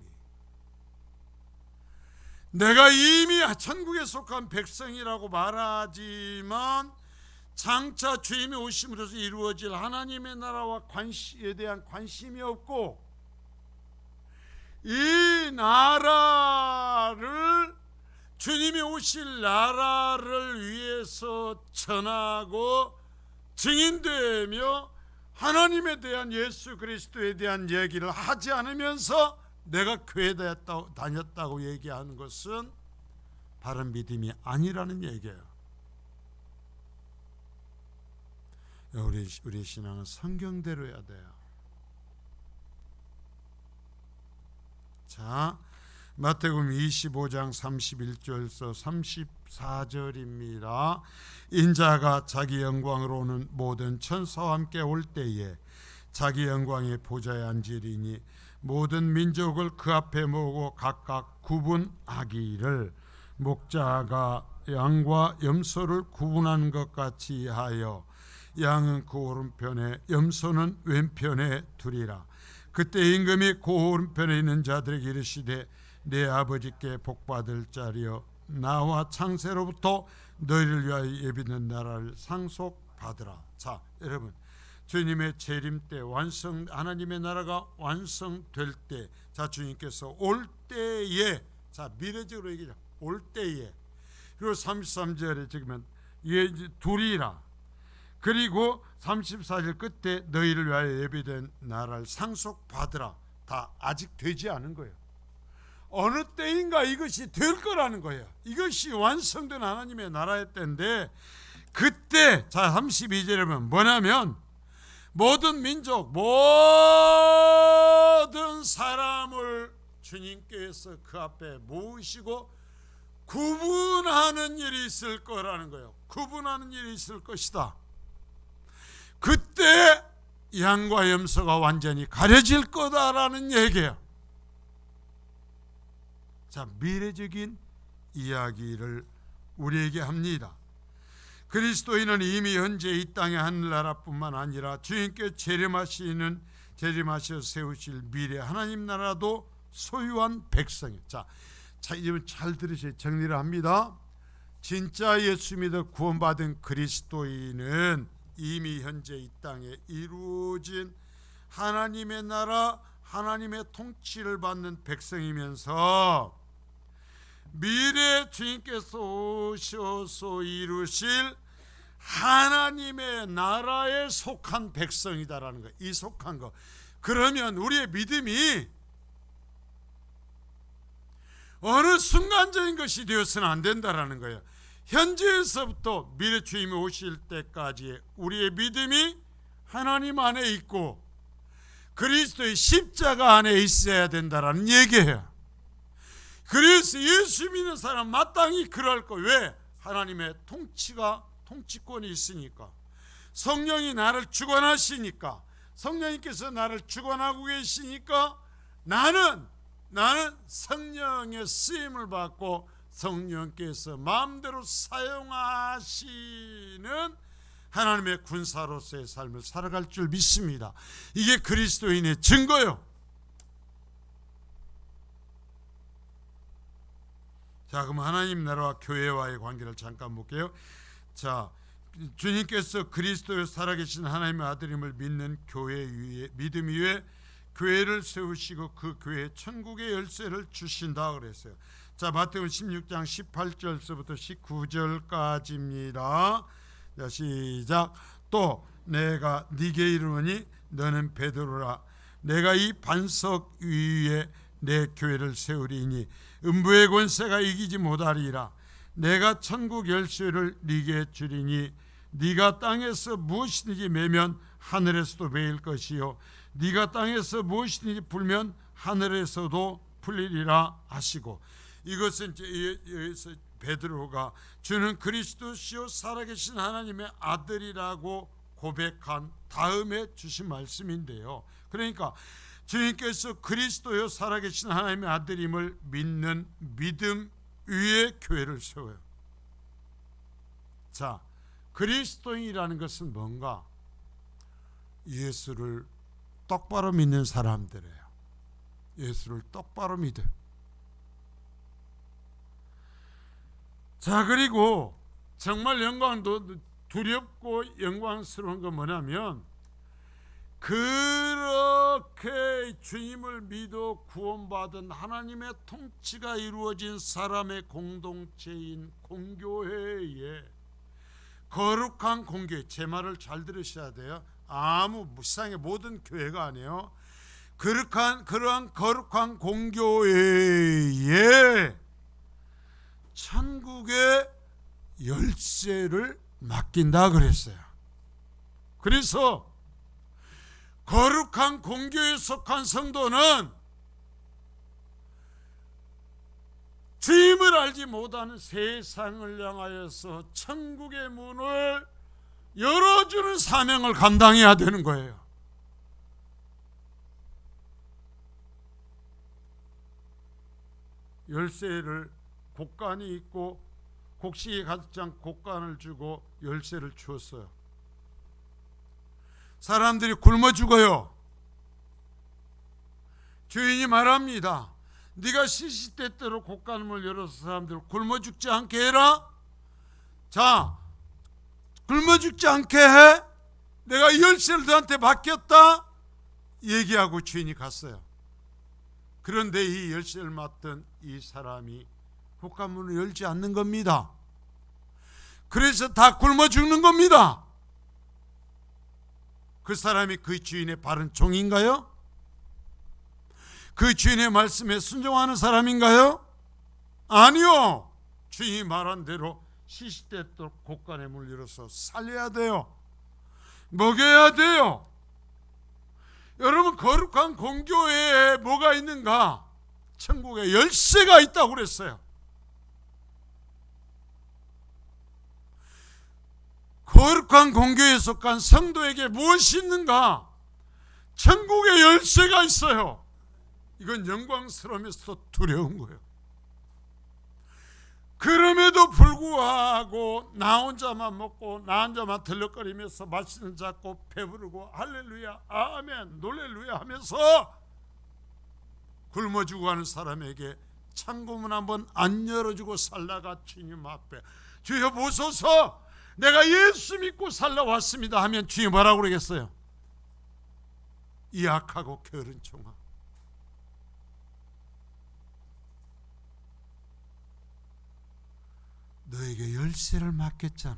Speaker 1: 내가 이미 천국에 속한 백성이라고 말하지만 장차 주님이 오심으로써 이루어질 하나님의 나라와 관시에 대한 관심이 없고 이 나라를 주님이 오실 나라를 위해서 전하고 증인되며 하나님에 대한 예수 그리스도에 대한 얘기를 하지 않으면서 내가 교회 다녔다고 얘기하는 것은 바른 믿음이 아니라는 얘기예요. 우리 신앙은 성경대로 해야 돼요. 자, 마태복음 25장 31절에서 34절입니다. 인자가 자기 영광으로 오는 모든 천사와 함께 올 때에 자기 영광의 보좌에 앉으리니 모든 민족을 그 앞에 모으고 각각 구분하기를 목자가 양과 염소를 구분한 것 같이 하여 양은 그 오른편에 염소는 왼편에 두리라. 그때 임금이 그 오른편에 있는 자들에게 이르시되 내 아버지께 복받을 자리여 나와 창세로부터 너희를 위하여 예비된 나라를 상속받으라. 자, 여러분, 주님의 재림 때 하나님의 나라가 완성될 때, 자, 주님께서 올 때에, 자, 미래적으로 얘기하자. 올 때에. 그리고 33절에 지금 두리라. 그리고 34절 끝에 너희를 위하여 예비된 나라를 상속받으라. 다 아직 되지 않은 거예요. 어느 때인가 이것이 될 거라는 거예요. 이것이 완성된 하나님의 나라의 때인데, 그때, 자, 32절에 보면 뭐냐면 모든 민족, 모든 사람을 주님께서 그 앞에 모으시고 구분하는 일이 있을 거라는 거예요. 구분하는 일이 있을 것이다. 그때 양과 염소가 완전히 가려질 거다라는 얘기예요. 자, 미래적인 이야기를 우리에게 합니다. 그리스도인은 이미 현재 이 땅의 하늘나라뿐만 아니라 주님께 재림하셔 세우실 미래 하나님 나라도 소유한 백성이에요. 자, 이제 잘 들으세요. 정리를 합니다. 진짜 예수 믿어 구원받은 그리스도인은 이미 현재 이 땅에 이루어진 하나님의 나라, 하나님의 통치를 받는 백성이면서 미래 주님께서 오셔서 이루실 하나님의 나라에 속한 백성이다라는 거예요. 이 속한 거. 그러면 우리의 믿음이 어느 순간적인 것이 되어서는 안 된다라는 거예요. 현재에서부터 미래 주님이 오실 때까지 우리의 믿음이 하나님 안에 있고 그리스도의 십자가 안에 있어야 된다라는 얘기예요. 그래서 예수 믿는 사람 마땅히 그럴 거. 왜? 하나님의 통치권이 있으니까. 성령이 나를 주관하시니까, 성령님께서 나를 주관하고 계시니까 나는 성령의 쓰임을 받고 성령께서 마음대로 사용하시는 하나님의 군사로서의 삶을 살아갈 줄 믿습니다. 이게 그리스도인의 증거요. 자, 그럼 하나님 나라와 교회와의 관계를 잠깐 볼게요. 자, 주님께서 그리스도의 살아계신 하나님의 아들임을 믿는 교회 위에, 믿음 위에 교회를 세우시고 그 교회에 천국의 열쇠를 주신다 그랬어요. 자, 마태복음 16장 18절서부터 19절까지입니다. 자, 시작. 또 내가 네게 이르노니 너는 베드로라. 내가 이 반석 위에 내 교회를 세우리니 음부의 권세가 이기지 못하리라. 내가 천국 열쇠를 네게 주리니 네가 땅에서 무엇이든지 매면 하늘에서도 매일 것이요 네가 땅에서 무엇이든지 풀면 하늘에서도 풀리리라 하시고, 이것은 여기서 베드로가 주는 그리스도시요 살아계신 하나님의 아들이라고 고백한 다음에 주신 말씀인데요. 그러니까 주님께서 그리스도요 살아계신 하나님의 아들임을 믿는 믿음 위에 교회를 세워요. 자, 그리스도인이라는 것은 뭔가? 예수를 똑바로 믿는 사람들이에요. 예수를 똑바로 믿어요. 자, 그리고 정말 영광도 두렵고 영광스러운 건 뭐냐면, 그렇게 주님을 믿어 구원받은 하나님의 통치가 이루어진 사람의 공동체인 공교회에, 거룩한 공교회, 제 말을 잘 들으셔야 돼요. 아무 세상의 모든 교회가 아니에요. 그러한 거룩한 공교회에 천국의 열쇠를 맡긴다 그랬어요. 그래서 거룩한 공교회에 속한 성도는 주임을 알지 못하는 세상을 향하여서 천국의 문을 열어주는 사명을 감당해야 되는 거예요. 열쇠를 곡간이 있고 곡식이 가득 찬 곡간을 주고 열쇠를 주었어요. 사람들이 굶어 죽어요. 주인이 말합니다. 네가 시시때때로 곡간을 열어서 사람들을 굶어 죽지 않게 해라. 자, 굶어 죽지 않게 해. 내가 이 열쇠를 너한테 맡겼다. 얘기하고 주인이 갔어요. 그런데 이 열쇠를 맡던 이 사람이 곡간문을 열지 않는 겁니다. 그래서 다 굶어 죽는 겁니다. 그 사람이 그 주인의 바른 종인가요? 그 주인의 말씀에 순종하는 사람인가요? 아니요. 주인이 말한 대로 시시때때로 곡간의 문을 열어서 살려야 돼요. 먹여야 돼요. 여러분, 거룩한 공교회에 뭐가 있는가? 천국에 열쇠가 있다고 그랬어요. 거룩한 공교회에 속한 성도에게 무엇이 있는가? 천국의 열쇠가 있어요. 이건 영광스러우면서 두려운 거예요. 그럼에도 불구하고 나 혼자만 먹고 나 혼자만 들럭거리면서 맛있는 잡고 배부르고 할렐루야 아멘 놀렐루야 하면서 굶어 죽어가는 사람에게 창고문 한번 안 열어주고 살다가 주님 앞에 주여 보소서 내가 예수 믿고 살아왔습니다 하면 주님 뭐라고 그러겠어요? 이 악하고 게으른 종아, 너에게 열쇠를 맡겼잖아.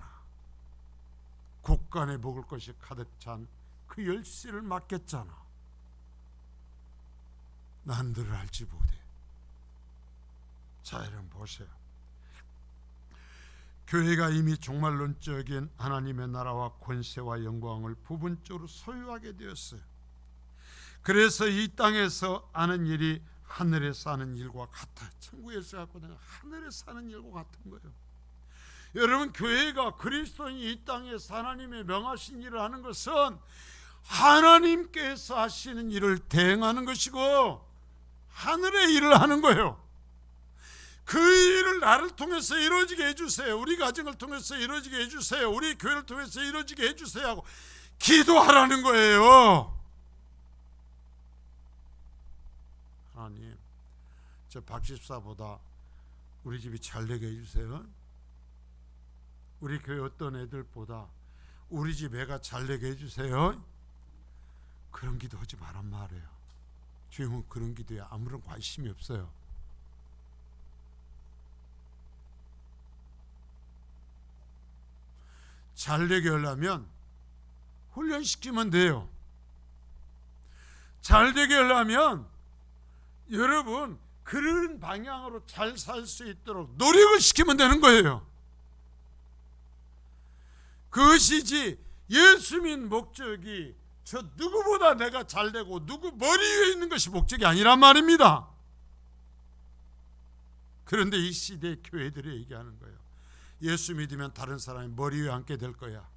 Speaker 1: 곡간에 먹을 것이 가득 찬 그 열쇠를 맡겼잖아. 난 너를 알지 못해. 자, 여러분 보세요. 교회가 이미 종말론적인 하나님의 나라와 권세와 영광을 부분적으로 소유하게 되었어요. 그래서 이 땅에서 하는 일이 하늘에서 하는 일과 같아요. 천국에서 갖고 하늘에서 하는 일과 같은 거예요. 여러분, 교회가 그리스도인이 이 땅에서 하나님의 명하신 일을 하는 것은 하나님께서 하시는 일을 대행하는 것이고 하늘의 일을 하는 거예요. 그 일을 나를 통해서 이루어지게 해주세요. 우리 가정을 통해서 이루어지게 해주세요. 우리 교회를 통해서 이루어지게 해주세요 하고 기도하라는 거예요. 하나님, 저 박집사보다 우리 집이 잘 되게 해주세요. 우리 교회 어떤 애들보다 우리 집 애가 잘 되게 해주세요. 그런 기도하지 말란 말이에요. 주님은 그런 기도에 아무런 관심이 없어요. 잘 되게 하려면 훈련시키면 돼요. 잘 되게 하려면 여러분 그런 방향으로 잘 살 수 있도록 노력을 시키면 되는 거예요. 그것이지 예수 믿는 목적이 저 누구보다 내가 잘 되고 누구 머리 위에 있는 것이 목적이 아니란 말입니다. 그런데 이 시대의 교회들이 얘기하는 거예요. 예수 믿으면 다른 사람이 머리 위에 앉게 될 거야.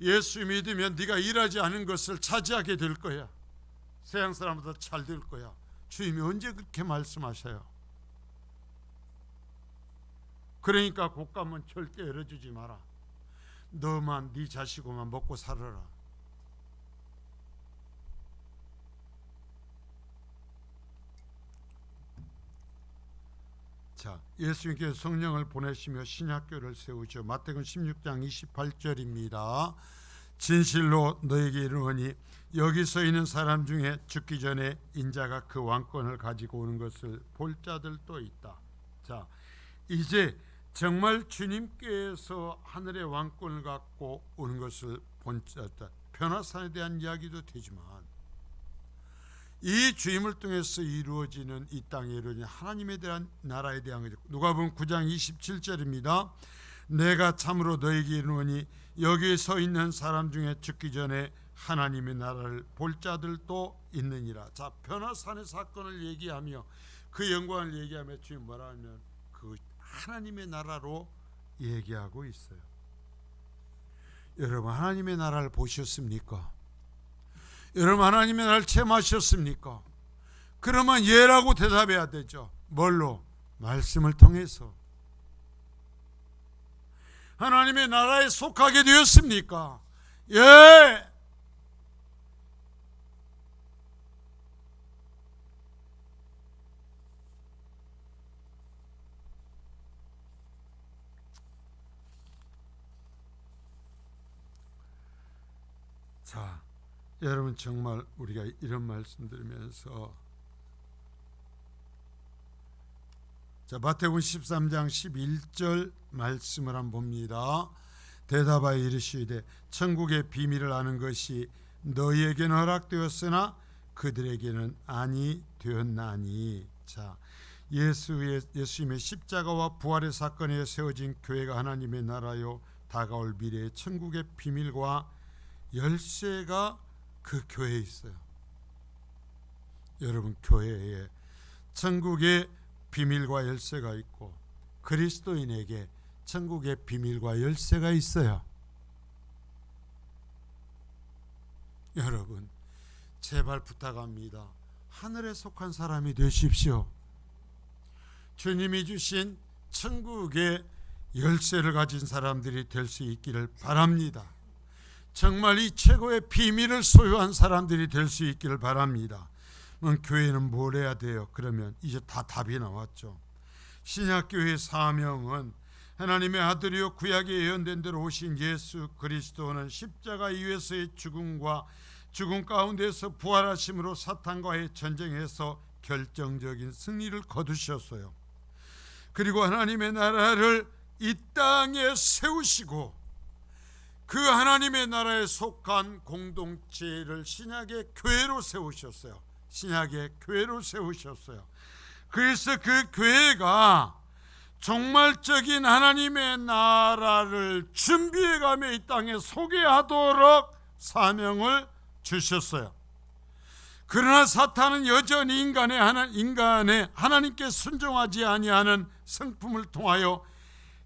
Speaker 1: 예수 믿으면 네가 일하지 않은 것을 차지하게 될 거야. 세상 사람보다 잘 될 거야. 주님이 언제 그렇게 말씀하셔요? 그러니까 곶감은 절대 열어주지 마라. 너만 네 자식만 먹고 살아라. 자, 예수님께서 성령을 보내시며 신약교를 세우죠. 마태복음 16장 28절입니다. 진실로 너에게 이르노니 여기 서 있는 사람 중에 죽기 전에 인자가 그 왕권을 가지고 오는 것을 볼 자들도 있다. 자, 이제 정말 주님께서 하늘의 왕권을 갖고 오는 것을 본 자다. 변화산에 대한 이야기도 되지만 이 주임을 통해서 이루어지는 이 땅에 이루어지는 하나님에 대한 나라에 대한 거죠. 누가복음 9장 27절입니다. 내가 참으로 너에게 이르노니 여기에 서 있는 사람 중에 죽기 전에 하나님의 나라를 볼 자들도 있느니라. 자, 변화산의 사건을 얘기하며 그 영광을 얘기하며 주님 뭐라 하면 그 하나님의 나라로 얘기하고 있어요. 여러분, 하나님의 나라를 보셨습니까? 여러분, 하나님의 나라를 체험하셨습니까? 그러면 예라고 대답해야 되죠. 뭘로? 말씀을 통해서. 하나님의 나라에 속하게 되었습니까? 예. 자, 여러분, 정말 우리가 이런 말씀 드리면서 자, 마태복음 13장 11절 말씀을 한번 봅니다. 대답하여 이르시되 천국의 비밀을 아는 것이 너희에게는 허락되었으나 그들에게는 아니 되었나니. 자, 예수님의 십자가와 부활의 사건에 세워진 교회가 하나님의 나라요 다가올 미래의 천국의 비밀과 열쇠가 그 교회에 있어요. 여러분, 교회에 천국의 비밀과 열쇠가 있고 그리스도인에게 천국의 비밀과 열쇠가 있어요. 여러분, 제발 부탁합니다. 하늘에 속한 사람이 되십시오. 주님이 주신 천국의 열쇠를 가진 사람들이 될 수 있기를 바랍니다. 정말 이 최고의 비밀을 소유한 사람들이 될 수 있기를 바랍니다. 교회는 뭘 해야 돼요? 그러면 이제 다 답이 나왔죠. 신약교회의 사명은 하나님의 아들이요 구약에 예언된 대로 오신 예수 그리스도는 십자가 위에서의 죽음과 죽음 가운데서 부활하심으로 사탄과의 전쟁에서 결정적인 승리를 거두셨어요. 그리고 하나님의 나라를 이 땅에 세우시고 그 하나님의 나라에 속한 공동체를 신약의 교회로 세우셨어요. 신약의 교회로 세우셨어요. 그래서 그 교회가 종말적인 하나님의 나라를 준비해가며 이 땅에 소개하도록 사명을 주셨어요. 그러나 사탄은 여전히 인간의 하나님께 순종하지 아니하는 성품을 통하여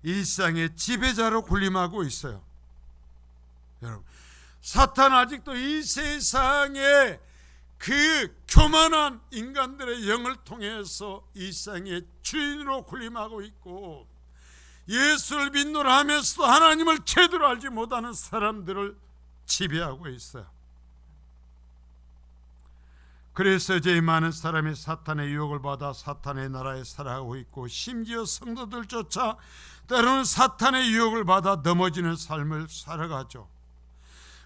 Speaker 1: 일상의 지배자로 군림하고 있어요. 여러분, 사탄 아직도 이 세상에 그 교만한 인간들의 영을 통해서 일상의 주인으로 군림하고 있고, 예수를 믿노라 하면서도 하나님을 제대로 알지 못하는 사람들을 지배하고 있어요. 그래서 이제 많은 사람이 사탄의 유혹을 받아 사탄의 나라에 살아가고 있고, 심지어 성도들조차 때로는 사탄의 유혹을 받아 넘어지는 삶을 살아가죠.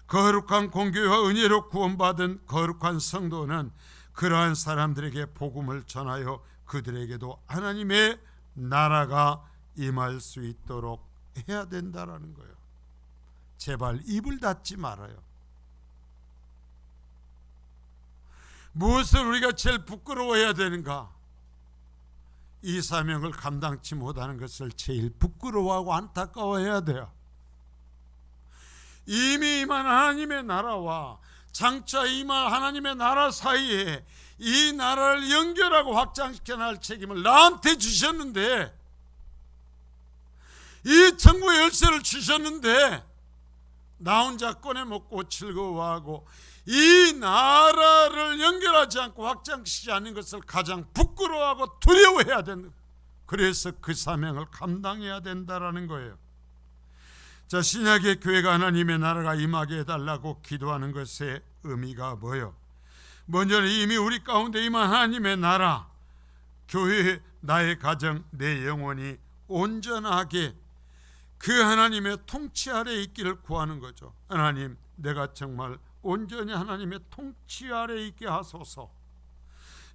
Speaker 1: 거룩한 공교회와 은혜로 구원받은 거룩한 성도는 그러한 사람들에게 복음을 전하여 그들에게도 하나님의 나라가 임할 수 있도록 해야 된다라는 거예요. 제발 입을 닫지 말아요. 무엇을 우리가 제일 부끄러워해야 되는가? 이 사명을 감당치 못하는 것을 제일 부끄러워하고 안타까워해야 돼요. 이미 임한 하나님의 나라와 장차 임할 하나님의 나라 사이에 이 나라를 연결하고 확장시켜 나갈 책임을 나한테 주셨는데, 이 천국의 열쇠를 주셨는데 나 혼자 꺼내 먹고 즐거워하고 이 나라를 연결하지 않고 확장시키지 않는 것을 가장 부끄러워하고 두려워해야 된다. 그래서 그 사명을 감당해야 된다라는 거예요. 자, 신약의 교회가 하나님의 나라가 임하게 해달라고 기도하는 것의 의미가 뭐예요? 먼저는 이미 우리 가운데 임한 하나님의 나라, 교회, 나의 가정, 내 영혼이 온전하게 그 하나님의 통치 아래 있기를 구하는 거죠. 하나님, 내가 정말 온전히 하나님의 통치 아래 있게 하소서.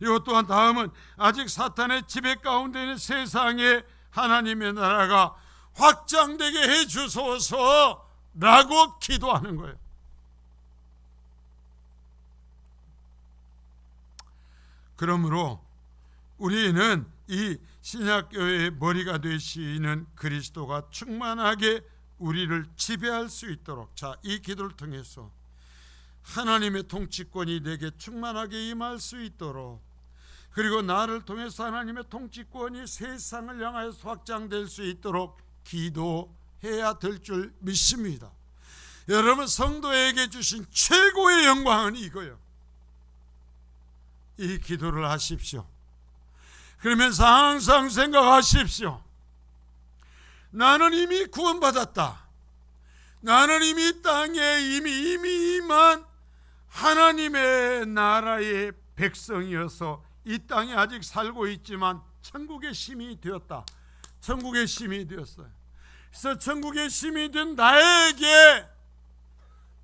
Speaker 1: 이것 또한 다음은 아직 사탄의 지배 가운데 있는 세상에 하나님의 나라가 확장되게 해 주소서라고 기도하는 거예요. 그러므로 우리는 이 신약교회의 머리가 되시는 그리스도가 충만하게 우리를 지배할 수 있도록, 자, 이 기도를 통해서 하나님의 통치권이 내게 충만하게 임할 수 있도록, 그리고 나를 통해서 하나님의 통치권이 세상을 향하여서 확장될 수 있도록 기도해야 될 줄 믿습니다. 여러분, 성도에게 주신 최고의 영광은 이거예요. 이 기도를 하십시오. 그러면서 항상 생각하십시오. 나는 이미 구원받았다. 나는 이미 이 땅에 이미 임한 하나님의 나라의 백성이어서 이 땅에 아직 살고 있지만 천국의 시민이 되었다. 천국의 시민이 되었어요. 그래서 천국의 시민이 된 나에게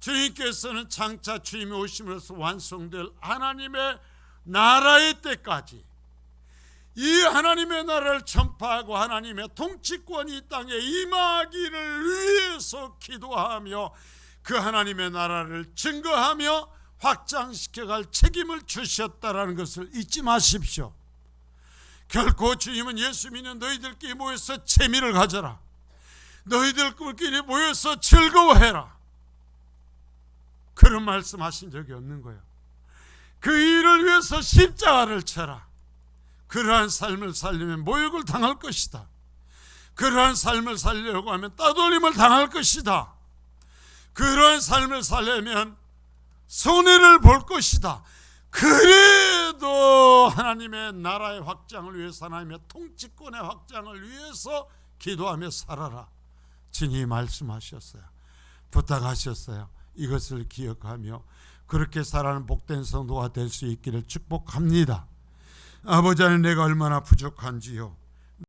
Speaker 1: 주님께서는 장차 주님이 오심으로써 완성될 하나님의 나라의 때까지 이 하나님의 나라를 전파하고 하나님의 통치권이 이 땅에 임하기를 위해서 기도하며 그 하나님의 나라를 증거하며 확장시켜갈 책임을 주셨다라는 것을 잊지 마십시오. 결코 주님은 예수 믿는 너희들끼리 모여서 재미를 가져라, 너희들끼리 모여서 즐거워해라, 그런 말씀하신 적이 없는 거예요. 그 일을 위해서 십자가를 쳐라. 그러한 삶을 살려면 모욕을 당할 것이다. 그러한 삶을 살려고 하면 따돌림을 당할 것이다. 그러한 삶을 살려면 손해를 볼 것이다. 그래도 하나님의 나라의 확장을 위해서, 하나님의 통치권의 확장을 위해서 기도하며 살아라. 주님이 말씀하셨어요. 부탁하셨어요. 이것을 기억하며 그렇게 살아가는 복된 성도가 될 수 있기를 축복합니다. 아버지 하나님, 내가 얼마나 부족한지요.